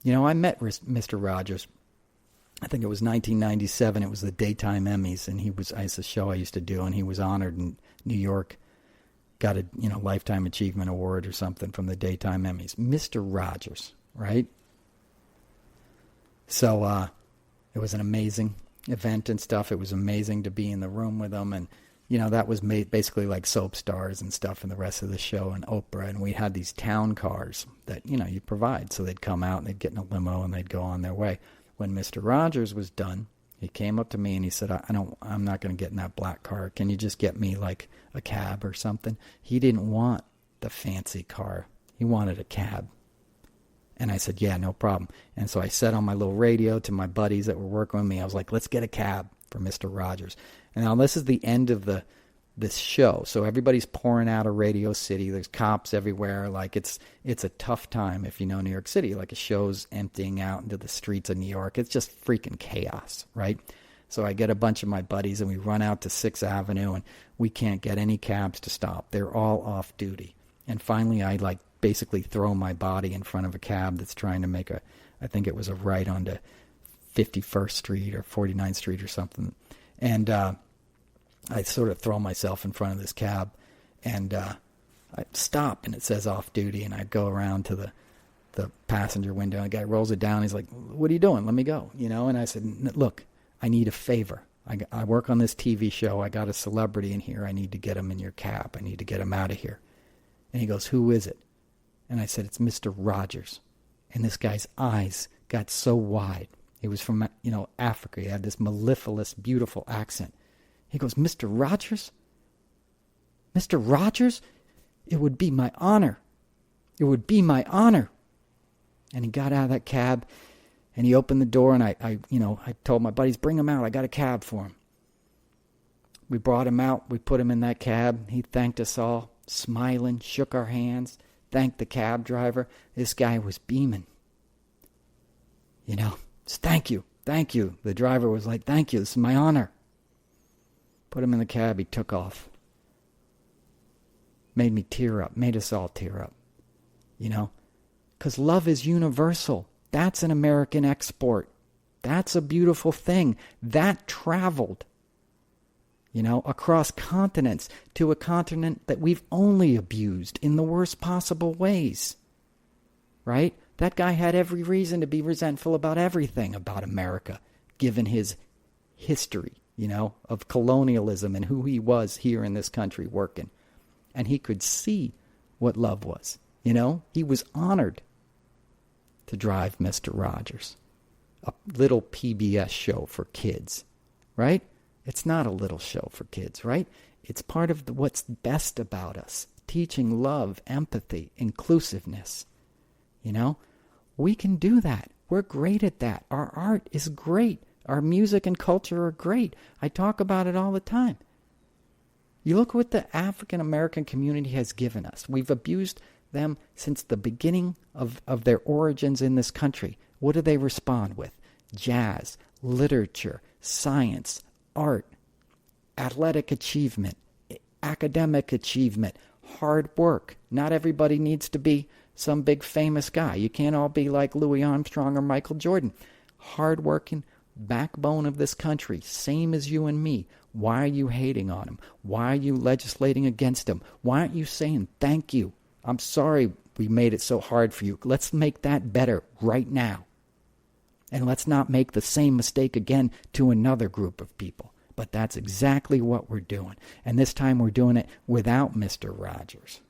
You know, I met Mr. Rogers. I think it was 1997. It was the Daytime Emmys, and it's a show I used to do, and he was honored in New York. Got a, Lifetime Achievement Award or something from the Daytime Emmys. Mr. Rogers, right? So it was an amazing event and stuff. It was amazing to be in the room with him, and that was made basically like soap stars and stuff in the rest of the show and Oprah. And we had these town cars that, you provide. So they'd come out and they'd get in a limo and they'd go on their way. When Mr. Rogers was done, he came up to me and he said, I'm not going to get in that black car. Can you just get me like a cab or something? He didn't want the fancy car. He wanted a cab. And I said, yeah, no problem. And so I said on my little radio to my buddies that were working with me, I was like, let's get a cab for Mr. Rogers. And now this is the end of this show. So everybody's pouring out of Radio City. There's cops everywhere. Like it's a tough time if you know New York City. Like a show's emptying out into the streets of New York. It's just freaking chaos, right? So I get a bunch of my buddies and we run out to 6th Avenue and we can't get any cabs to stop. They're all off duty. And finally I basically throw my body in front of a cab that's trying to make I think it was a right onto 51st Street or 49th Street or something. And I sort of throw myself in front of this cab, and I stop, and it says off duty, and I go around to the passenger window, and the guy rolls it down. He's like, what are you doing? Let me go, And I said, look, I need a favor. I work on this TV show. I got a celebrity in here. I need to get him in your cab. I need to get him out of here. And he goes, who is it? And I said, it's Mr. Rogers. And this guy's eyes got so wide. He was from, Africa. He had this mellifluous, beautiful accent. He goes, Mr. Rogers? Mr. Rogers? It would be my honor. It would be my honor. And he got out of that cab, and he opened the door, and I told my buddies, bring him out. I got a cab for him. We brought him out. We put him in that cab. He thanked us all, smiling, shook our hands, thanked the cab driver. This guy was beaming. Thank you, thank you. The driver was like, thank you, this is my honor. Put him in the cab, he took off. Made me tear up, made us all tear up. Because love is universal. That's an American export. That's a beautiful thing. That traveled, across continents to a continent that we've only abused in the worst possible ways. Right? That guy had every reason to be resentful about everything about America, given his history, of colonialism and who he was here in this country working. And he could see what love was, He was honored to drive Mr. Rogers, a little PBS show for kids, right? It's not a little show for kids, right? It's part of what's best about us, teaching love, empathy, inclusiveness, We can do that. We're great at that. Our art is great. Our music and culture are great. I talk about it all the time. You look what the African American community has given us. We've abused them since the beginning of their origins in this country. What do they respond with? Jazz, literature, science, art, athletic achievement, academic achievement, hard work. Not everybody needs to be some big famous guy. You can't all be like Louis Armstrong or Michael Jordan. Hard-working, backbone of this country, same as you and me. Why are you hating on him? Why are you legislating against him? Why aren't you saying thank you? I'm sorry we made it so hard for you. Let's make that better right now. And let's not make the same mistake again to another group of people. But that's exactly what we're doing. And this time we're doing it without Mr. Rogers,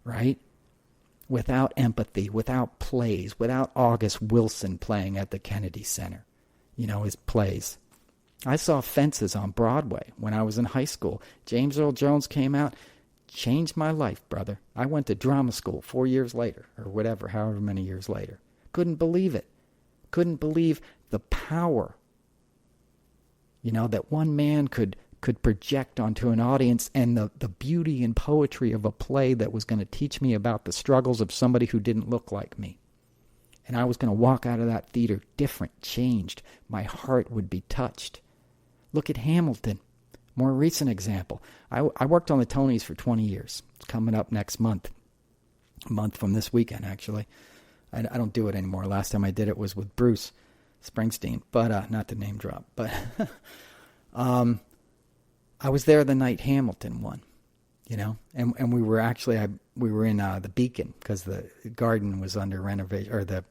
right? Without empathy, without plays, without August Wilson playing at the Kennedy Center. His plays. I saw Fences on Broadway when I was in high school. James Earl Jones came out, changed my life, brother. I went to drama school 4 years later, or whatever, however many years later. Couldn't believe it. Couldn't believe the power that one man could project onto an audience, and the beauty and poetry of a play that was going to teach me about the struggles of somebody who didn't look like me. And I was going to walk out of that theater different, changed. My heart would be touched. Look at Hamilton. More recent example. I worked on the Tonys for 20 years. It's coming up next month. A month from this weekend, actually. I don't do it anymore. Last time I did it was with Bruce Springsteen. But, not to name drop. But I was there the night Hamilton won. And we were actually, we were in the Beacon, because the Garden was under renovation, or the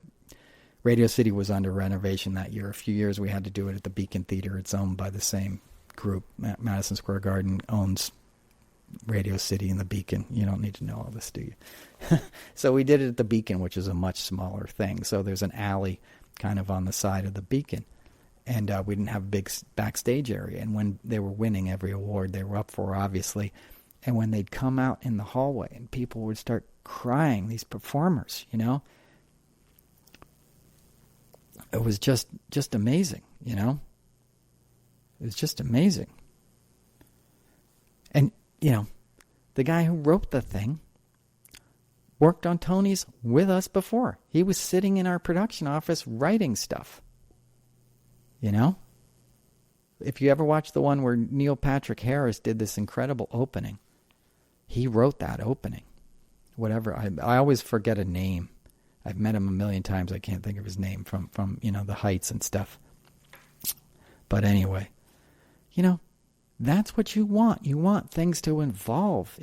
Radio City was under renovation that year. A few years we had to do it at the Beacon Theater. It's owned by the same group. Madison Square Garden owns Radio City and the Beacon. You don't need to know all this, do you? So we did it at the Beacon, which is a much smaller thing. So there's an alley kind of on the side of the Beacon. And we didn't have a big backstage area. And when they were winning every award they were up for, obviously, and when they'd come out in the hallway and people would start crying, these performers, it was just amazing, It was just amazing. And, the guy who wrote the thing worked on Tony's with us before. He was sitting in our production office writing stuff. If you ever watch the one where Neil Patrick Harris did this incredible opening, he wrote that opening. Whatever. I always forget a name. I've met him a million times. I can't think of his name from the Heights and stuff. But anyway, that's what you want. You want things to evolve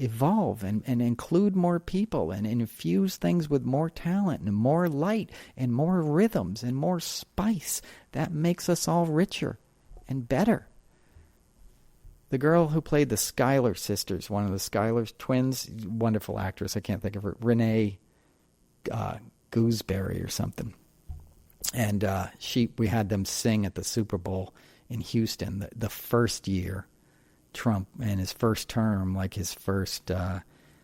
and include more people and infuse things with more talent and more light and more rhythms and more spice. That makes us all richer and better. The girl who played the Schuyler sisters, one of the Schuyler twins, wonderful actress, I can't think of her, Renee Gooseberry or something. And we had them sing at the Super Bowl in Houston the first year Trump in his first term, like his first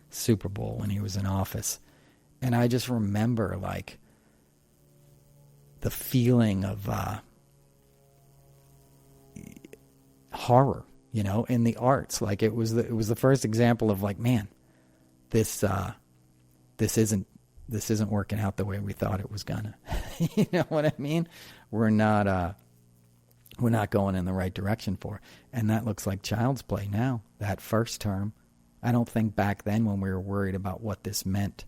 Super Bowl when he was in office. And I just remember like the feeling of horror, in the arts. Like it was the first example of like, man, this isn't working out the way we thought it was gonna. You know what I mean? We're not going in the right direction for it. And that looks like child's play now, that first term. I don't think back then when we were worried about what this meant,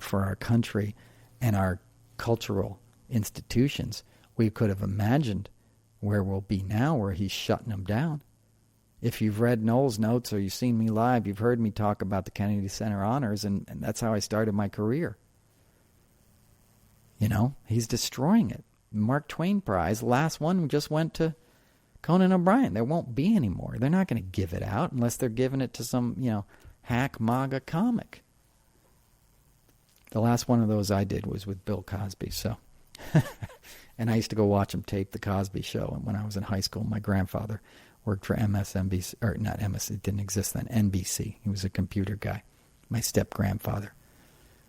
for our country and our cultural institutions, we could have imagined where we'll be now, where he's shutting them down. If you've read Noel's notes or you've seen me live, you've heard me talk about the Kennedy Center Honors, and that's how I started my career. He's destroying it. Mark Twain Prize, last one just went to Conan O'Brien. There won't be any more. They're not going to give it out unless they're giving it to some, hack MAGA comic. The last one of those I did was with Bill Cosby, so. And I used to go watch him tape The Cosby Show. And when I was in high school, my grandfather worked for MSNBC, or not MS, it didn't exist then, NBC. He was a computer guy. My step-grandfather,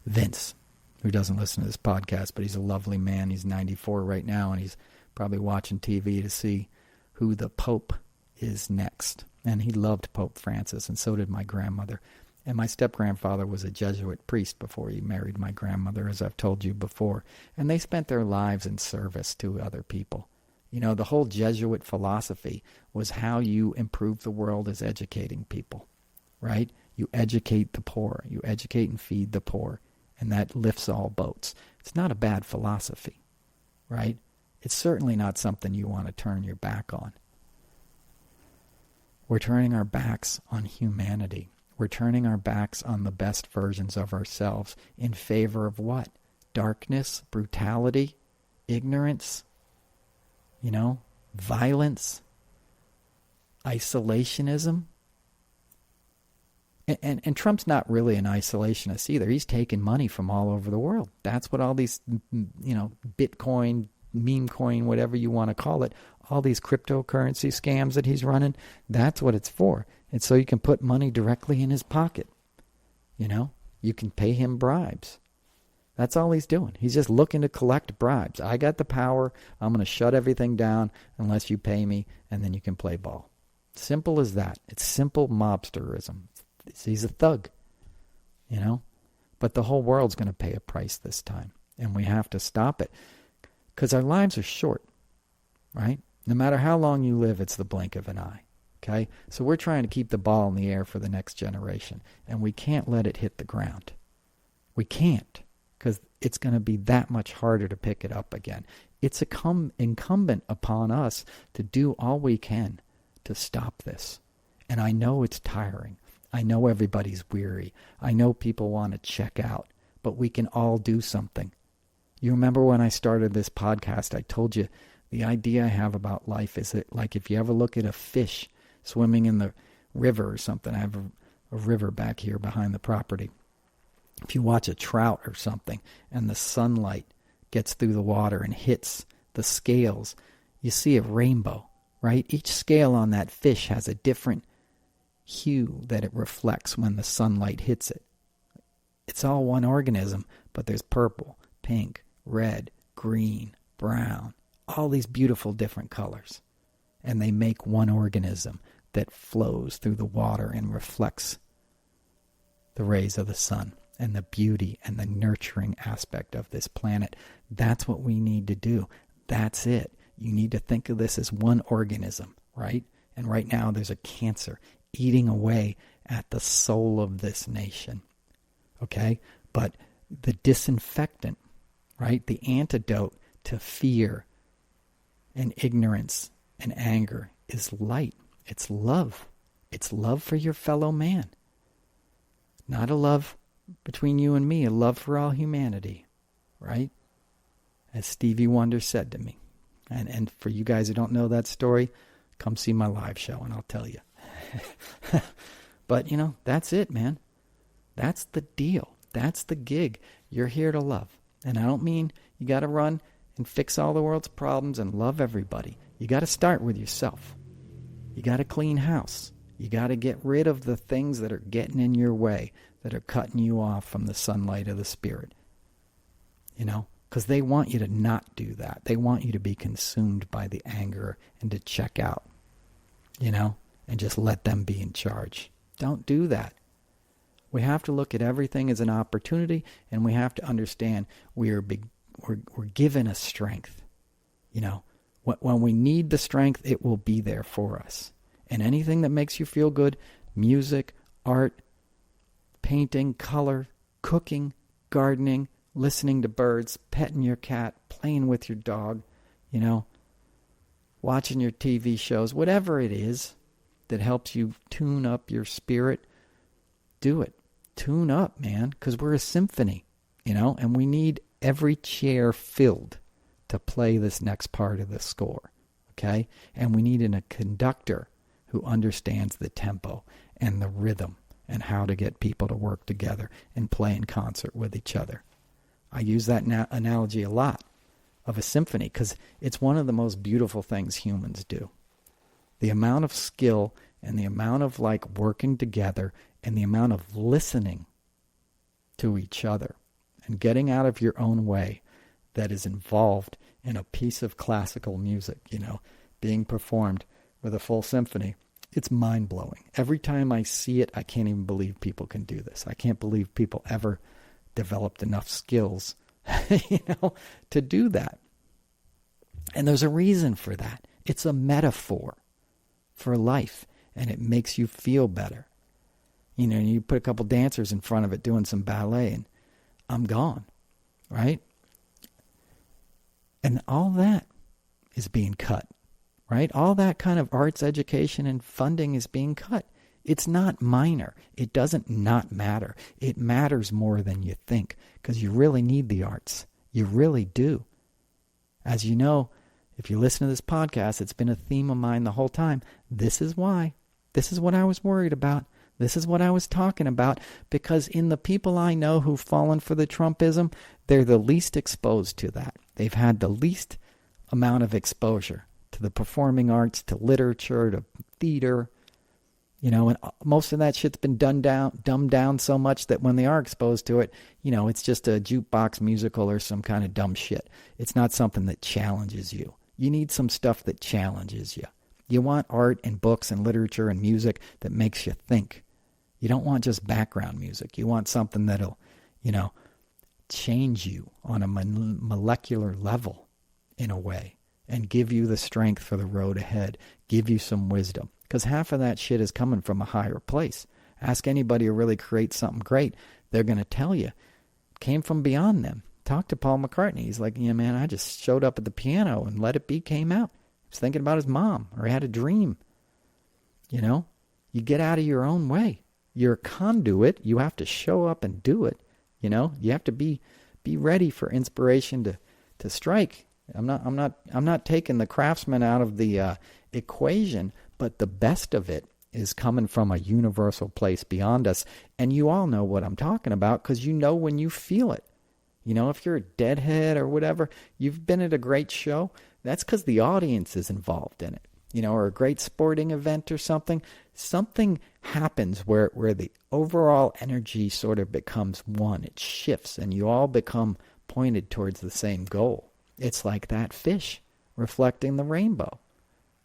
Vince, who doesn't listen to this podcast, but he's a lovely man. He's 94 right now, and he's probably watching TV to see who the Pope is next. And he loved Pope Francis, and so did my grandmother. And my step-grandfather was a Jesuit priest before he married my grandmother, as I've told you before. And they spent their lives in service to other people. The whole Jesuit philosophy was how you improve the world is educating people, right? You educate the poor. You educate and feed the poor. And that lifts all boats. It's not a bad philosophy, right? It's certainly not something you want to turn your back on. We're turning our backs on humanity. We're turning our backs on the best versions of ourselves in favor of what? Darkness, brutality, ignorance, violence, isolationism. And Trump's not really an isolationist either. He's taking money from all over the world. That's what all these, Bitcoin, meme coin, whatever you want to call it, all these cryptocurrency scams that he's running, that's what it's for. It's so you can put money directly in his pocket. You can pay him bribes. That's all he's doing. He's just looking to collect bribes. I got the power. I'm going to shut everything down unless you pay me, and then you can play ball. Simple as that. It's simple mobsterism. He's a thug, you know? But the whole world's going to pay a price this time, and we have to stop it because our lives are short, right? No matter how long you live, it's the blink of an eye, okay? So we're trying to keep the ball in the air for the next generation, and we can't let it hit the ground. We can't, because it's going to be that much harder to pick it up again. It's incumbent upon us to do all we can to stop this. And I know it's tiring. I know everybody's weary. I know people want to check out, but we can all do something. You remember when I started this podcast, I told you the idea I have about life is that, like, if you ever look at a fish swimming in the river or something, I have a river back here behind the property. If you watch a trout or something and the sunlight gets through the water and hits the scales, you see a rainbow, right? Each scale on that fish has a different hue that it reflects when the sunlight hits it. It's all one organism, but there's purple, pink, red, green, brown, all these beautiful different colors. And they make one organism that flows through the water and reflects the rays of the sun and the beauty and the nurturing aspect of this planet. That's what we need to do. That's it. You need to think of this as one organism, right? And right now there's a cancer eating away at the soul of this nation, okay? But the disinfectant, right, the antidote to fear and ignorance and anger is light. It's love. It's love for your fellow man. Not a love between you and me, a love for all humanity, right? As Stevie Wonder said to me. And for you guys who don't know that story, come see my live show and I'll tell you. But, you know, that's it, man. That's the deal. That's the gig. You're here to love. And I don't mean you got to run and fix all the world's problems and love everybody. You got to start with yourself. You got to clean house. You got to get rid of the things that are getting in your way, that are cutting you off from the sunlight of the Spirit. You know, because they want you to not do that. They want you to be consumed by the anger and to check out, you know, and just let them be in charge. Don't do that. We have to look at everything as an opportunity, and we have to understand we're given a strength. You know, when we need the strength, it will be there for us. And anything that makes you feel good, music, art, painting, color, cooking, gardening, listening to birds, petting your cat, playing with your dog, you know, watching your TV shows, whatever it is that helps you tune up your spirit, do it. Tune up, man, because we're a symphony, you know, and we need every chair filled to play this next part of the score, okay? And we need a conductor who understands the tempo and the rhythm and how to get people to work together and play in concert with each other. I use that analogy a lot of a symphony because it's one of the most beautiful things humans do. The amount of skill and the amount of like working together and the amount of listening to each other and getting out of your own way that is involved in a piece of classical music, you know, being performed with a full symphony, it's mind-blowing. Every time I see it, I can't even believe people can do this. I can't believe people ever developed enough skills, you know, to do that. And there's a reason for that. It's a metaphor for life, and it makes you feel better. You know, you put a couple dancers in front of it doing some ballet, and I'm gone, right? And all that is being cut, right? All that kind of arts education and funding is being cut. It's not minor. It doesn't not matter. It matters more than you think because you really need the arts. You really do. As you know, if you listen to this podcast, it's been a theme of mine the whole time. This is why. This is what I was worried about. This is what I was talking about because in the people I know who've fallen for the Trumpism, they're the least exposed to that. They've had the least amount of exposure to the performing arts, to literature, to theater, And most of that shit's been dumbed down so much that when they are exposed to it, it's just a jukebox musical or some kind of dumb shit. It's not something that challenges you. You need some stuff that challenges you. You want art and books and literature and music that makes you think. You don't want just background music. You want something that'll, change you on a molecular level in a way and give you the strength for the road ahead, give you some wisdom. Because half of that shit is coming from a higher place. Ask anybody who really creates something great. They're going to tell you. It came from beyond them. Talk to Paul McCartney. He's like, man, I just showed up at the piano and Let It Be came out. He was thinking about his mom, or he had a dream. You get out of your own way. You're a conduit. You have to show up and do it. You have to be ready for inspiration to strike. I'm not taking the craftsman out of the equation, but the best of it is coming from a universal place beyond us. And you all know what I'm talking about because when you feel it. If you're a deadhead or whatever, you've been at a great show, that's because the audience is involved in it. Or a great sporting event or something. Something happens where the overall energy sort of becomes one. It shifts and you all become pointed towards the same goal. It's like that fish reflecting the rainbow.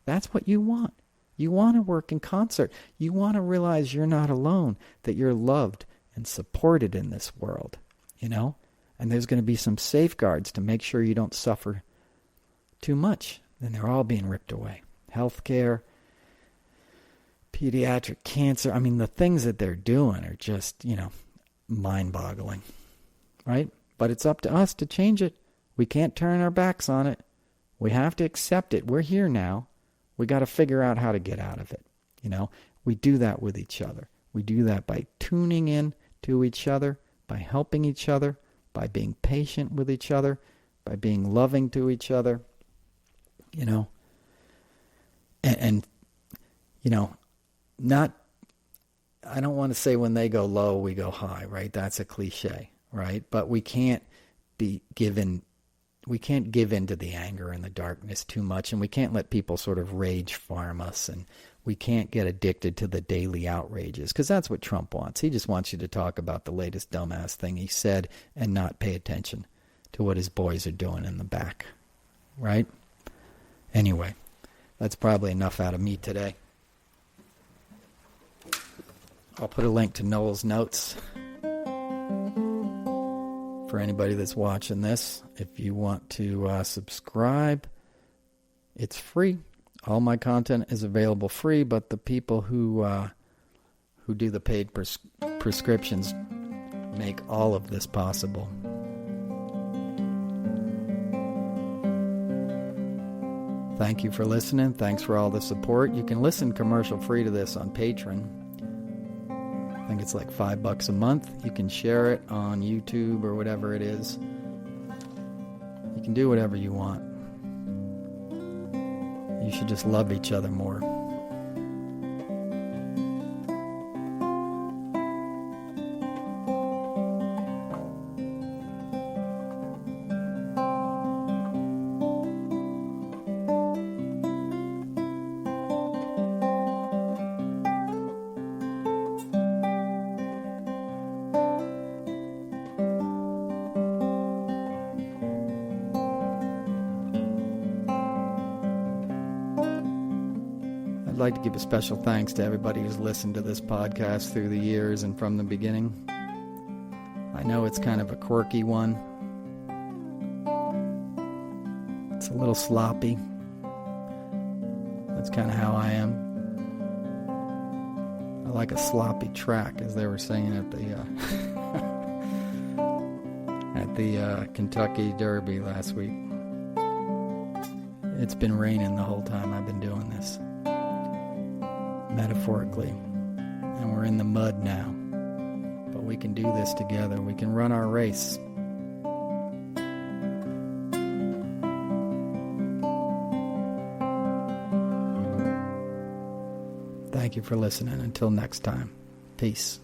That's what you want. You want to work in concert. You want to realize you're not alone, that you're loved and supported in this world, And there's going to be some safeguards to make sure you don't suffer too much. And they're all being ripped away. Healthcare, pediatric cancer. I mean, the things that they're doing are just, mind-boggling, right? But it's up to us to change it. We can't turn our backs on it. We have to accept it. We're here now. We got to figure out how to get out of it. We do that with each other. We do that by tuning in to each other, by helping each other, by being patient with each other, by being loving to each other, And not, I don't want to say when they go low, we go high, right? That's a cliche, right? But we can't give in to the anger and the darkness too much, and we can't let people sort of rage farm us, and we can't get addicted to the daily outrages, because that's what Trump wants. He just wants you to talk about the latest dumbass thing he said and not pay attention to what his boys are doing in the back, right? Anyway. That's probably enough out of me today. I'll put a link to Noel's notes for anybody that's watching this. If you want to subscribe, it's free. All my content is available free, but the people who do the paid prescriptions make all of this possible. Thank you for listening. Thanks for all the support. You can listen commercial-free to this on Patreon. I think it's like $5 a month. You can share it on YouTube or whatever it is. You can do whatever you want. You should just love each other more. I'd like to give a special thanks to everybody who's listened to this podcast through the years and from the beginning. I know it's kind of a quirky one. It's a little sloppy. That's kind of how I am. I like a sloppy track, as they were saying at the Kentucky Derby last week. It's been raining the whole time I've been doing this. Metaphorically. And we're in the mud now. But we can do this together. We can run our race. Thank you for listening. Until next time. Peace.